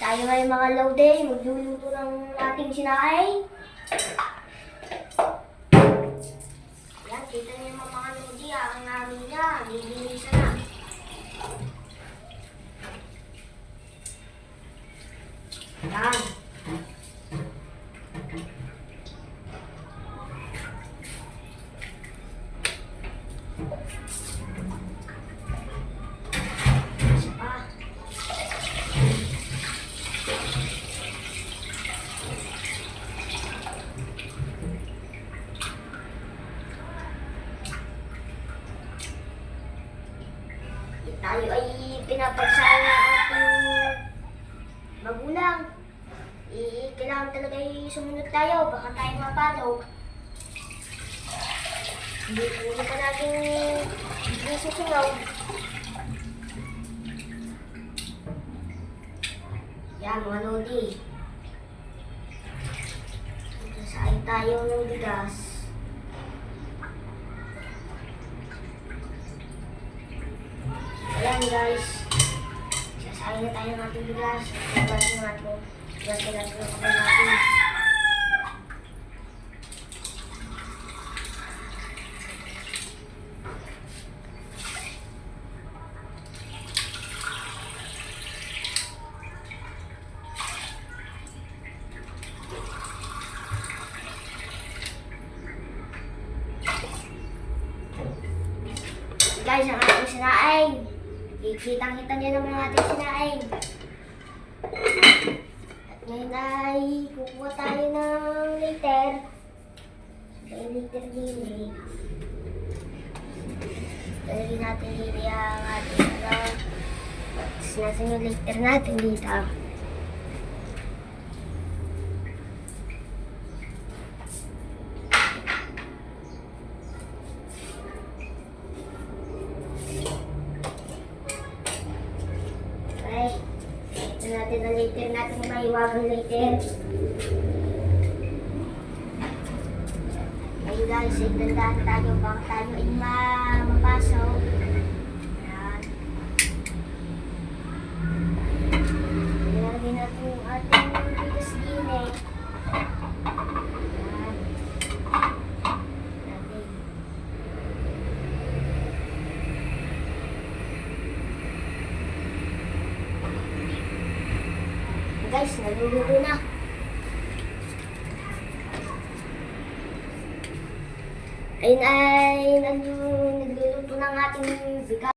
Tayo ngayon mga lode, magluluto ng ating sinaing. Yan, kita niyo mga lode, ang namin niya, lilinisan na. Yan. Tayo ay pinapagsaya ng ating magulang. Kailangan talaga sumunod tayo, baka tayo mapalo. Hindi pa natin susunod. Yan mga lodi. Sasayin tayo ng bigas. Ayan guys, sasayin na tayo ng ating bigas. Bigas natin ng kamay natin. Guys, ang ating sinaing. Kitang-kita niyo naman ang ating sinaing. At ngayon ay kukuha tayo ng liter. Liter dili. Talagyan natin dili ang ating natin yung liter natin dito. Ito natin ang liter natin, maiwagang liter. Ayun guys, itandaan tayo baka tayo ay mapasok. Ayan. Nilagyan natin yung ating bigas gine. Guys, naluluto na. Ayun ay nagluluto ng ating bigas.